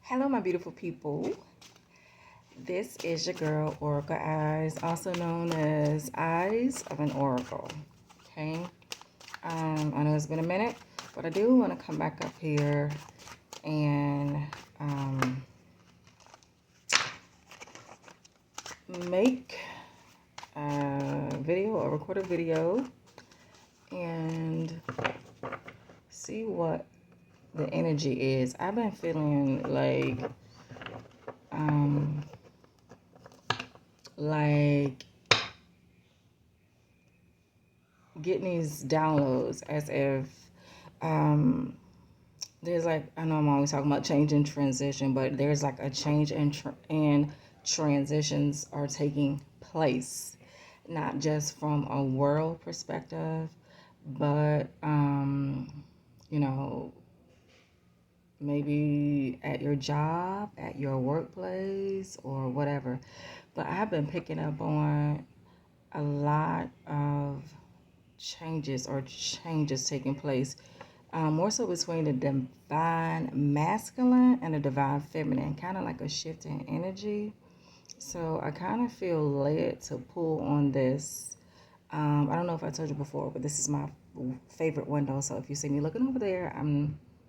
Hello, my beautiful people. This is your girl, Oracle Eyes, also known as Eyes of an Oracle. Okay. I know it's been a minute, but I do want to come back up here and make a video or record a video and see what the energy is. I've been feeling like getting these downloads as if there's like, I know I'm always talking about change and transition, but there's like a change and transitions are taking place, not just from a world perspective, but you know, maybe at your job, at your workplace, or whatever. But I've been picking up on a lot of changes taking place, more so between the divine masculine and the divine feminine, kind of like a shift in energy. So I kind of feel led to pull on this. I don't know if I told you before, but this is my favorite window. So if you see me looking over there,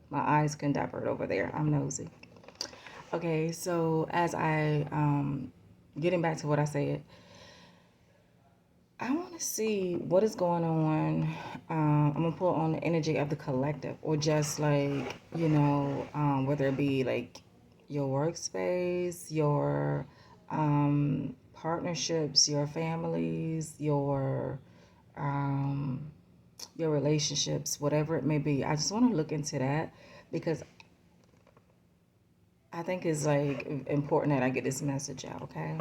my eyes can divert over there. I'm nosy. Okay, so as I getting back to what I said, I want to see what is going on. I'm gonna pull on the energy of the collective, or just like whether it be like your workspace, your partnerships, your families, um, your relationships, whatever it may be. I just want to look into that because I think it's like important that I get this message out. Okay.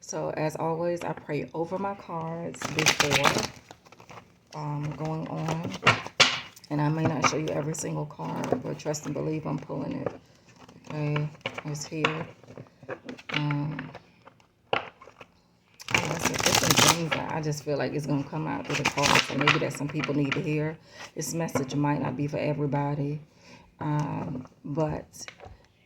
So as always, I pray over my cards before going on. And I may not show you every single card, but trust and believe I'm pulling it. Okay, it's here. There's some things that I just feel like it's going to come out through the cards. So maybe that some people need to hear. This message might not be for everybody. But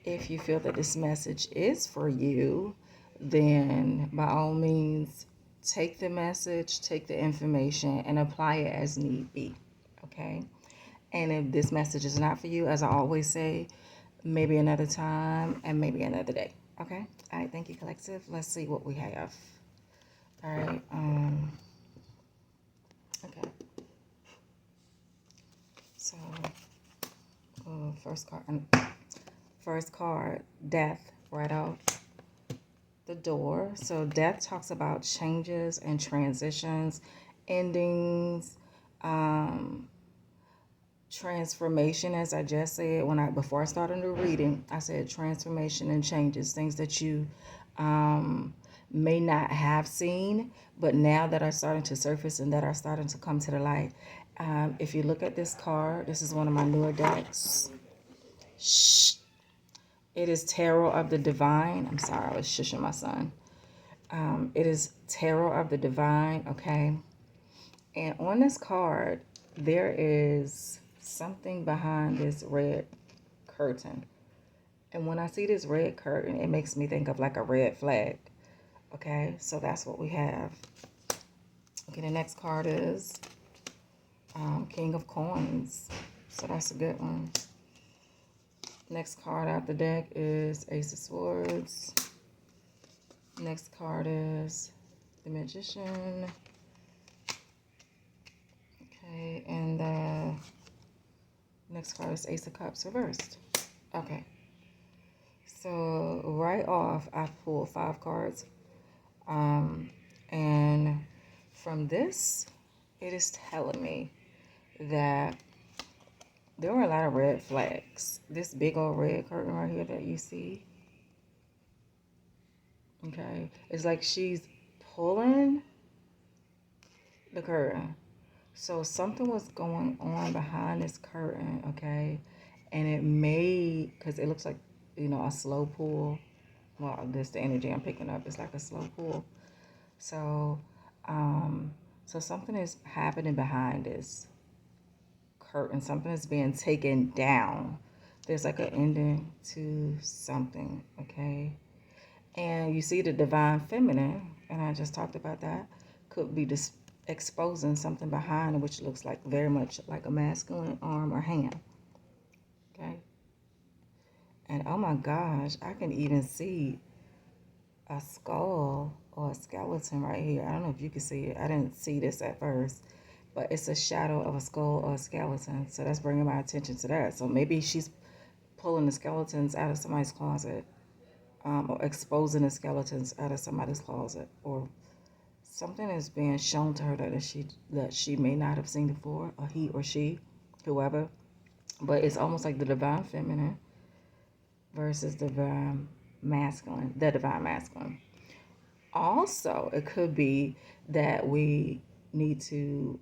if you feel that this message is for you, then by all means, take the message, take the information, and apply it as need be. Okay? And if this message is not for you, as I always say, maybe another time and maybe another day. Okay? All right. Thank you, collective. Let's see what we have. All right. Okay. So, first card. First card, death, right off the door. So death talks about changes and transitions, endings, transformation. As I just said, before I started the reading, I said transformation and changes, things that you may not have seen, but now that are starting to surface and that are starting to come to the light. If you look at this card, this is one of my newer decks. Shh. It is Tarot of the Divine. I'm sorry, I was shushing my son. It is Tarot of the Divine, okay? And on this card, there is something behind this red curtain. And when I see this red curtain, it makes me think of like a red flag, okay? So that's what we have. Okay, the next card is King of Coins. So that's a good one. Next card out the deck is Ace of Swords. Next card is the Magician. Okay, and the next card is Ace of Cups reversed. Okay. So right off, I pulled 5 cards. And from this, it is telling me that there were a lot of red flags. This big old red curtain right here that you see. Okay. It's like she's pulling the curtain. So something was going on behind this curtain, okay? And it may, because it looks like, a slow pull. Well, this the energy I'm picking up. It's like a slow pull. So, so something is happening behind this curtain. Something is being taken down. There's like an ending to something, okay? And you see the divine feminine, and I just talked about that, could be just exposing something behind it, which looks like very much like a masculine arm or hand, okay? And oh my gosh, I can even see a skull or a skeleton right here. I don't know if you can see it. I didn't see this at first, but it's a shadow of a skull or a skeleton. So that's bringing my attention to that. So maybe she's pulling the skeletons out of somebody's closet, or exposing the skeletons out of somebody's closet, or something is being shown to her that she may not have seen before, or he or she, whoever. But it's almost like the divine feminine versus the divine masculine. Also, it could be that we need to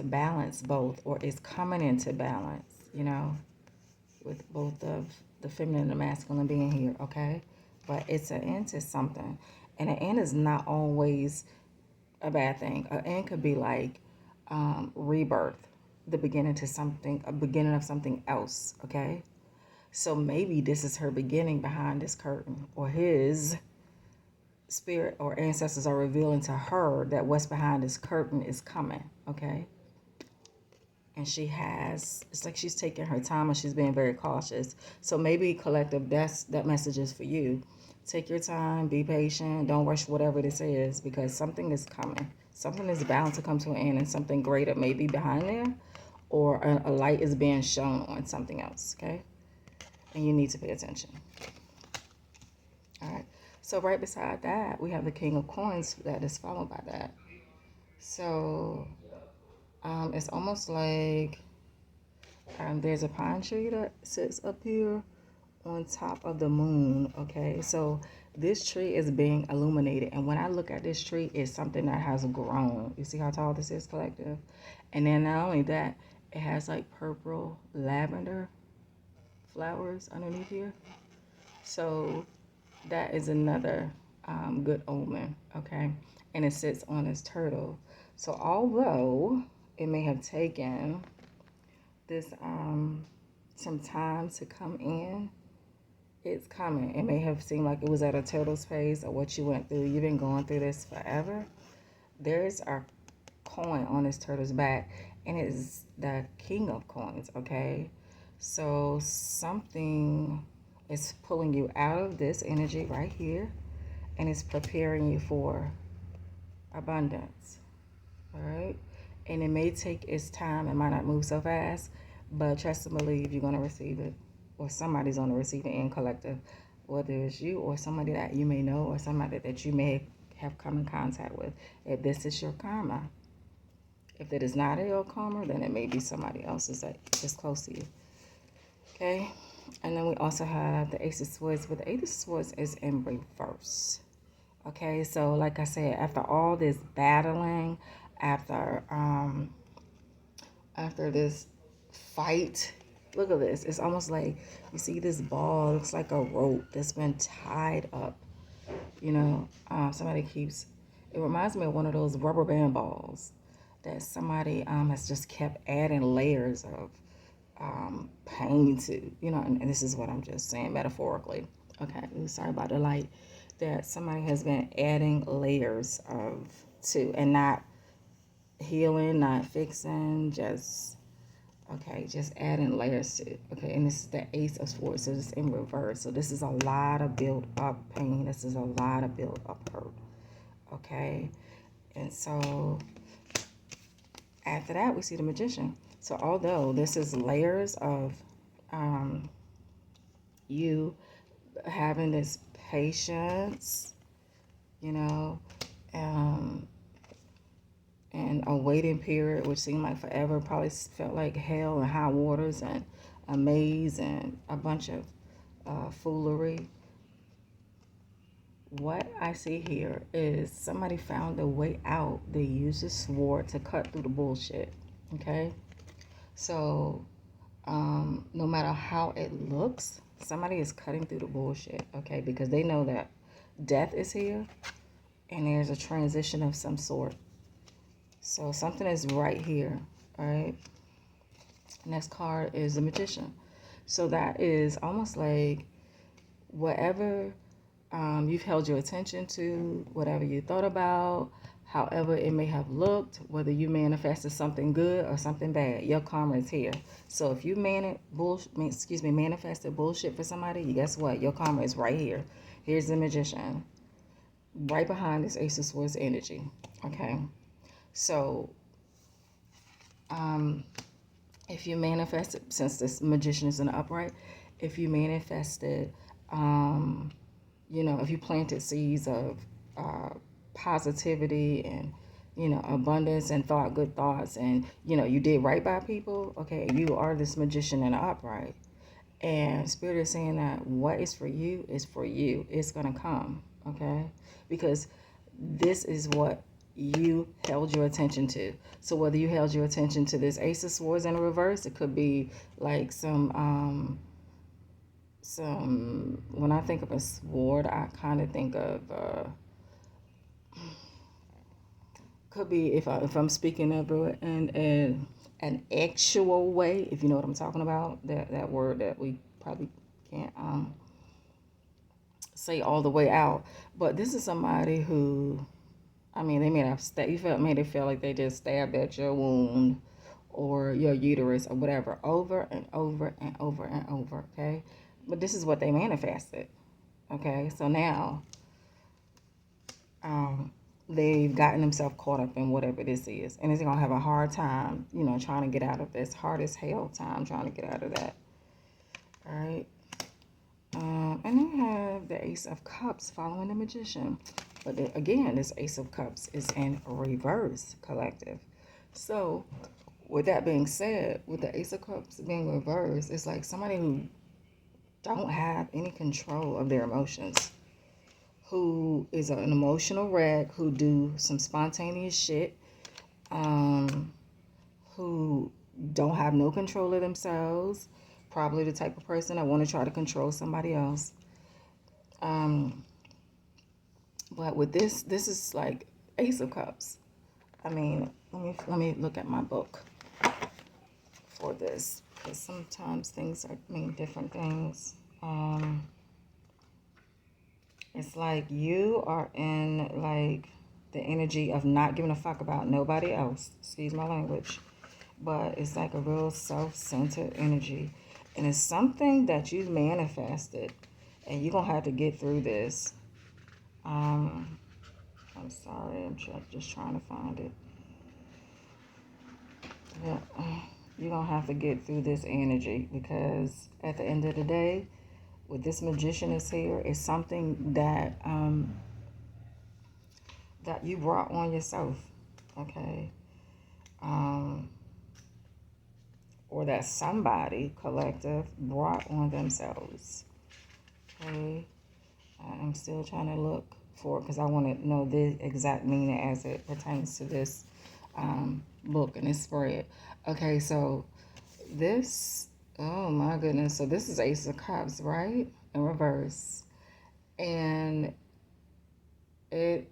balance both, or it's coming into balance, with both of the feminine and the masculine being here, okay? But it's an end to something. And an end is not always a bad thing. An end could be like rebirth, the beginning to something, a beginning of something else, okay? So maybe this is her beginning behind this curtain, or his spirit or ancestors are revealing to her that what's behind this curtain is coming, okay? And it's like she's taking her time and she's being very cautious. So maybe collective, that message is for you. Take your time, be patient, don't rush whatever this is, because something is coming. Something is bound to come to an end, and something greater may be behind there, or a light is being shown on something else, okay? And you need to pay attention. All right. So right beside that, we have the King of Coins that is followed by that. So it's almost like there's a pine tree that sits up here on top of the moon, okay? So this tree is being illuminated, and when I look at this tree, it's something that has grown. You see how tall this is, collective? And then not only that, it has like purple lavender flowers underneath here. So that is another good omen, okay? And it sits on this turtle. So although it may have taken this some time to come in, it's coming. It may have seemed like it was at a turtle's pace, or what you went through. You've been going through this forever. There's a coin on this turtle's back, and it's the King of Coins, okay? So something is pulling you out of this energy right here, and it's preparing you for abundance, all right? And it may take its time. It might not move so fast, but trust and believe you're going to receive it, or somebody's going to receive it in collective, whether it's you or somebody that you may know, or somebody that you may have come in contact with. If this is your karma, if it is not your karma, then it may be somebody else's that is close to you, okay? And then we also have the Ace of Swords, but the Ace of Swords is in reverse. Okay, so like I said, after all this battling, after this fight, look at this. It's almost like you see this ball. It looks like a rope that's been tied up. Somebody keeps. It reminds me of one of those rubber band balls that somebody has just kept adding layers of pain to. And this is what I'm just saying metaphorically. Okay, sorry about the light. That somebody has been adding layers of to, and not healing, not fixing, just adding layers to. Okay, and this is the Ace of Swords, so it's in reverse. So this is a lot of built up pain. This is a lot of built up hurt. Okay, and so after that, we see the Magician. So although this is layers of you having this patience, um, and a waiting period, which seemed like forever, probably felt like hell and high waters and a maze and a bunch of foolery. What I see here is somebody found a way out. They used a sword to cut through the bullshit, okay? So no matter how it looks, somebody is cutting through the bullshit, okay? Because they know that death is here and there's a transition of some sort. So something is right here, all right? Next card is the Magician. So that is almost like whatever you've held your attention to, whatever you thought about, however it may have looked, whether you manifested something good or something bad, your karma is here. So if you manifested bullshit for somebody, guess what? Your karma is right here. Here's the Magician, right behind this Ace of Swords energy. Okay, so if you manifested, since this Magician is in the upright, if you manifested, if you planted seeds of positivity and abundance and thought good thoughts, and you did right by people, okay, you are this Magician in the upright. And Spirit is saying that what is for you is for you. It's going to come, okay? Because this is what you held your attention to. So whether you held your attention to this Ace of Swords in reverse, it could be like when I think of a sword, I kind of think of could be if I'm speaking of it in an actual way, if you know what I'm talking about, that word that we probably can't say all the way out. But this is somebody who, I mean, they may have made it feel like they just stabbed at your wound or your uterus or whatever over and over and over and over, okay? But this is what they manifested, okay? So now they've gotten themselves caught up in whatever this is. And they're going to have a hard time, trying to get out of this. Hard as hell time trying to get out of that. All right. And then we have the Ace of Cups following the Magician. But again, this Ace of Cups is in reverse, collective. So with that being said, with the Ace of Cups being reversed, it's like somebody who don't have any control of their emotions, who is an emotional wreck, who do some spontaneous shit, who don't have no control of themselves, probably the type of person that want to try to control somebody else. But with this is like Ace of Cups. I mean, let me look at my book for this, because sometimes things mean different things. It's like you are in like the energy of not giving a fuck about nobody else. Excuse my language. But it's like a real self-centered energy. And it's something that you've manifested. And you're going to have to get through this. I'm sorry. I'm just trying to find it. Yeah. You're going to have to get through this energy. Because at the end of the day, with this Magician is here, is something that that you brought on yourself, okay? Or that somebody, collective, brought on themselves, okay? I'm still trying to look for it because I want to know the exact meaning as it pertains to this book and this spread. Okay, so this, oh my goodness, so this is Ace of Cups, right? In reverse. And it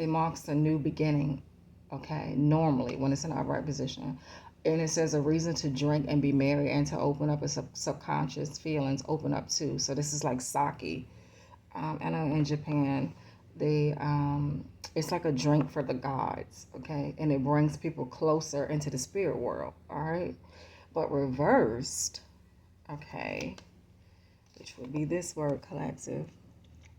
marks a new beginning, okay, normally when it's in upright position. And it says a reason to drink and be merry and to open up a subconscious feelings, open up to. So this is like sake. I know in Japan, they it's like a drink for the gods, okay? And it brings people closer into the spirit world, all right? But reversed, okay, which would be this word, collective.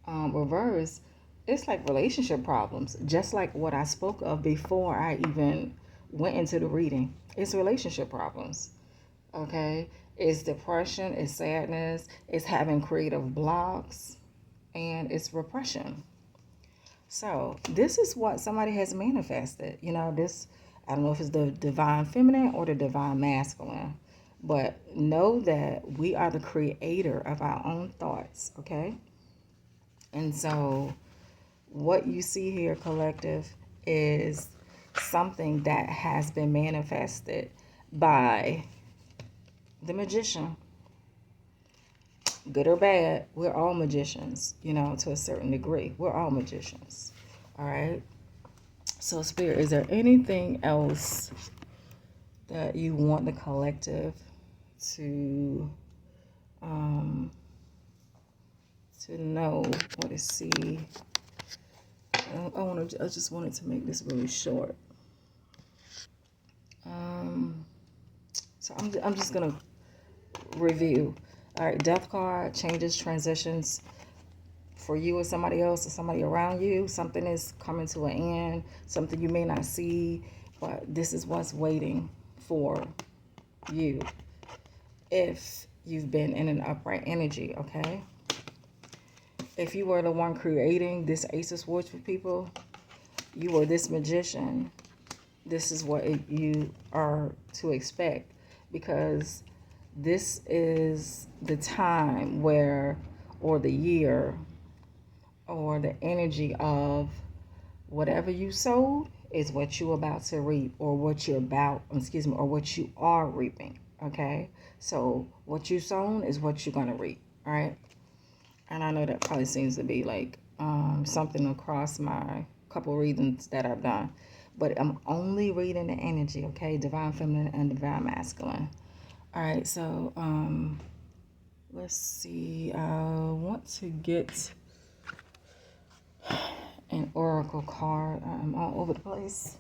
Reverse, it's like relationship problems, just like what I spoke of before I even went into the reading. It's relationship problems, okay? It's depression, it's sadness, it's having creative blocks, and it's repression. So this is what somebody has manifested. This, I don't know if it's the divine feminine or the divine masculine, but know that we are the creator of our own thoughts, okay? And so what you see here, collective, is something that has been manifested by the Magician. Good or bad, we're all magicians, to a certain degree. We're all magicians. All right? So, Spirit, is there anything else that you want the collective to know or to see. I just wanted to make this really short. So I'm just gonna review. All right, death card, changes, transitions for you or somebody else or somebody around you. Something is coming to an end. Something you may not see, but this is what's waiting for you if you've been in an upright energy. Okay. If you were the one creating this Ace of Swords for people, you were this magician, this is what you are to expect, because this is the time where, or the year, or the energy of whatever you sowed is what you're about to reap, or what you're about, or what you are reaping. Okay, so what you sown is what you're going to reap. All right. And I know that probably seems to be like something across my couple readings that I've done, but I'm only reading the energy, okay? Divine feminine and divine masculine. All right, so let's see. I want to get an oracle card. I'm all over the place.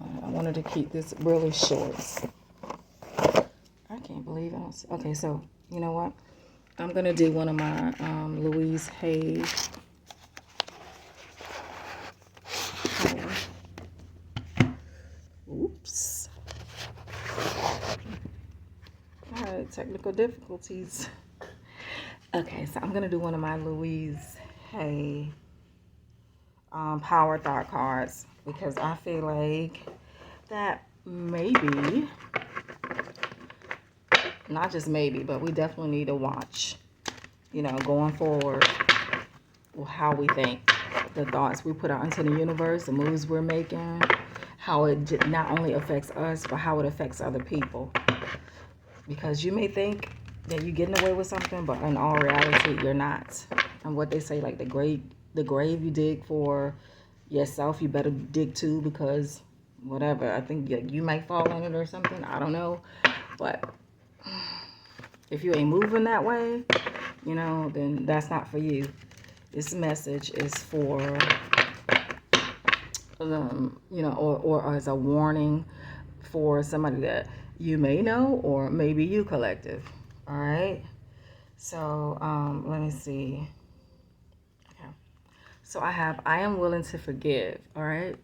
I wanted to keep this really short. I can't believe it. Okay, so you know what? I'm gonna do one of my Louise Hay. Oops. All right, technical difficulties. Okay, so I'm gonna do one of my Louise Hay power thought cards, because I feel like that maybe, not just maybe, but we definitely need to watch, going forward, how we think, the thoughts we put out into the universe, the moves we're making, how it not only affects us, but how it affects other people. Because you may think that you're getting away with something, but in all reality, you're not. And what they say, like the grave you dig for yourself, you better dig too, because whatever, I think you might fall in it or something. I don't know. But if you ain't moving that way, then that's not for you. This message is for, or as a warning for somebody that you may know, or maybe you collective. All right. So let me see. Okay. So I am willing to forgive. All right.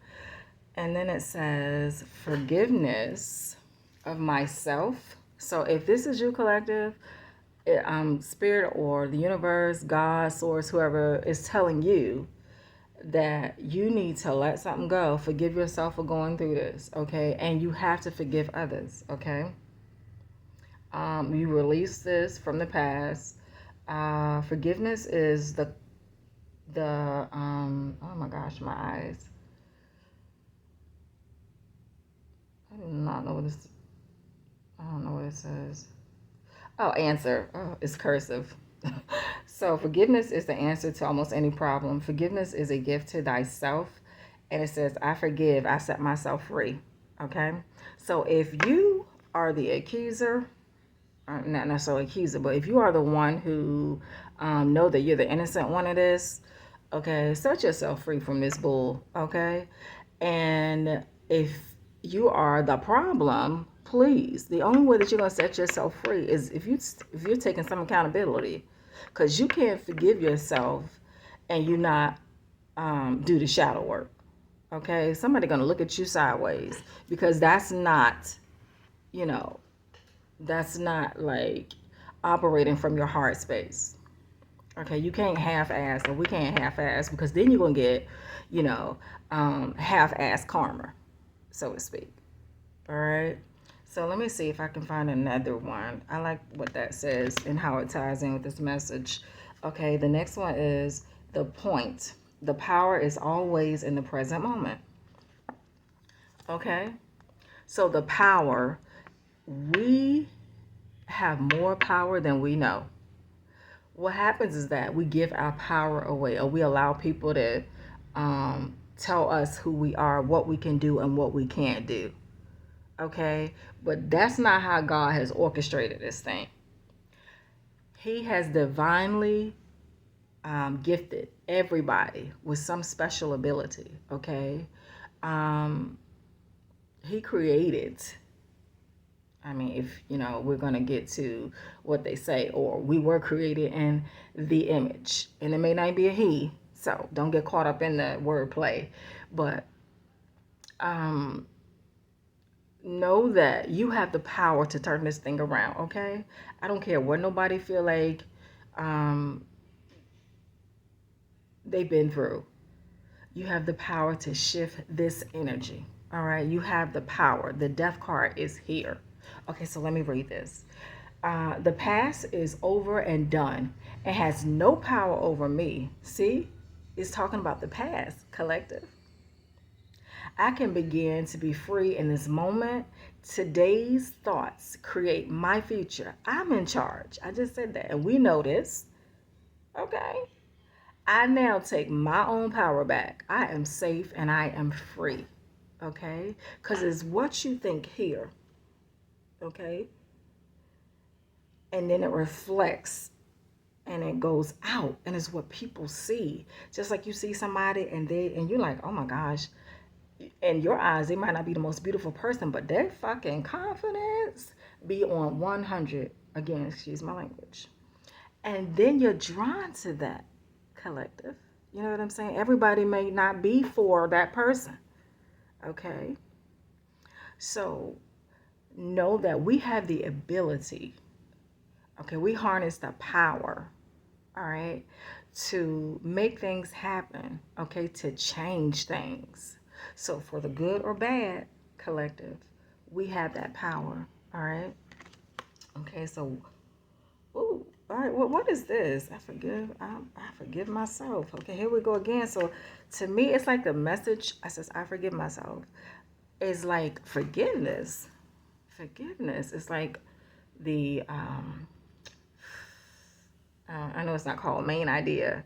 And then it says forgiveness of myself. So if this is you, collective, spirit or the universe, God, source, whoever is telling you that you need to let something go, forgive yourself for going through this, okay? And you have to forgive others, okay? You release this from the past. Forgiveness is the oh my gosh, my eyes. I do not know what this. I don't know what it says. Oh, answer. Oh, it's cursive. So forgiveness is the answer to almost any problem. Forgiveness is a gift to thyself. And it says, I forgive, I set myself free. Okay? So if you are the accuser, not necessarily accuser, but if you are the one who know that you're the innocent one of this, okay, set yourself free from this bull, okay? And if you are the problem, please, the only way that you're going to set yourself free is if you're taking some accountability, because you can't forgive yourself and you not do the shadow work, okay? Somebody going to look at you sideways, because that's not, that's not like operating from your heart space. Okay, you can't half-ass, or we can't half-ass, because then you're going to get, half-ass karma, so to speak. All right. So let me see if I can find another one. I like what that says and how it ties in with this message. Okay, the next one is the point. The power is always in the present moment. Okay, so the power, we have more power than we know. What happens is that we give our power away, or we allow people to tell us who we are, what we can do, and what we can't do. Okay? But that's not how God has orchestrated this thing. He has divinely gifted everybody with some special ability. Okay? Um, he created, I mean, if we're going to get to what they say, or we were created in the image, and it may not be a he, so don't get caught up in the wordplay, but know that you have the power to turn this thing around. Okay, I don't care what nobody feel like they've been through. You have the power to shift this energy. All right, you have the power. The death card is here. Okay, so let me read this. The past is over and done. It has no power over me. See, it's talking about the past, collective. I can begin to be free in this moment. Today's thoughts create my future. I'm in charge. I just said that, and we know this. Okay. I now take my own power back. I am safe and I am free. Okay? Because it's what you think here. Okay? And then it reflects and it goes out and it's what people see. Just like you see somebody and you're like, oh my gosh. In your eyes, they might not be the most beautiful person, but their fucking confidence be on 100. Again, excuse my language. And then you're drawn to that collective. You know what I'm saying? Everybody may not be for that person. Okay? So know that we have the ability, okay, we harness the power, all right, to make things happen, okay, to change things. So for the good or bad, collective, we have that power, all right? Okay, so, ooh, all right, well, what is this? I forgive myself. Okay, here we go again. So to me, it's like the message, I says, I forgive myself. It's like forgiveness. Forgiveness. It's like the, I know it's not called main idea,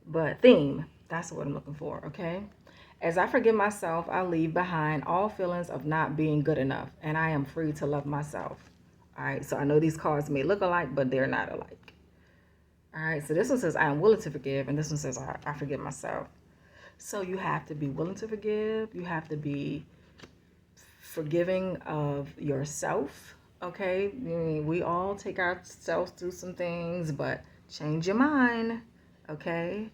but theme. That's what I'm looking for, okay? As I forgive myself, I leave behind all feelings of not being good enough, and I am free to love myself. All right, so I know these cards may look alike, but they're not alike. All right, so this one says, I am willing to forgive, and this one says, I forgive myself. So you have to be willing to forgive. You have to be forgiving of yourself, okay? We all take ourselves through some things, but change your mind, okay?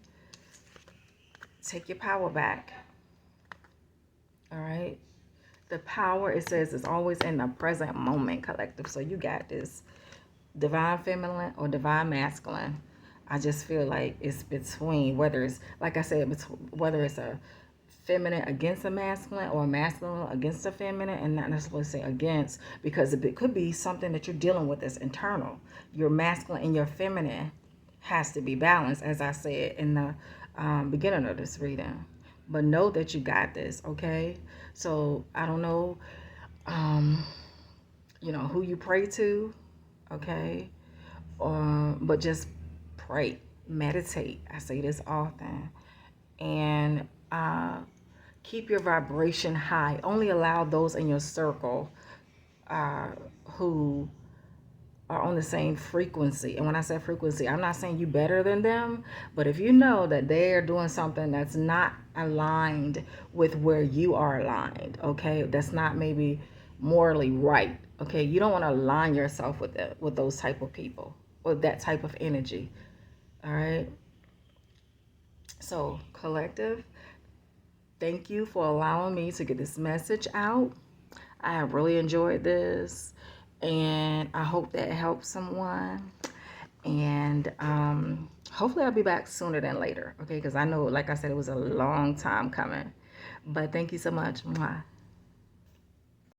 Take your power back, all right? The power, it says, is always in the present moment, collective. So you got this. Divine feminine or divine masculine. I just feel like it's between, whether it's, like I said, whether it's a feminine against a masculine or a masculine against a feminine, and not necessarily say against, because it could be something that you're dealing with that's internal. Your masculine and your feminine has to be balanced, as I said in the beginning of this reading. But know that you got this, okay? So I don't know, who you pray to, okay? But just pray, meditate. I say this often. And keep your vibration high. Only allow those in your circle who are on the same frequency. And when I say frequency, I'm not saying you better than them, but if you know that they're doing something that's not aligned with where you are aligned, okay, that's not maybe morally right, okay, you don't want to align yourself with those type of people, with that type of energy, all right? So collective, thank you for allowing me to get this message out. I have really enjoyed this, and I hope that helps someone. And hopefully I'll be back sooner than later, okay? Because I know, like I said, it was a long time coming. But thank you so much. Mwah.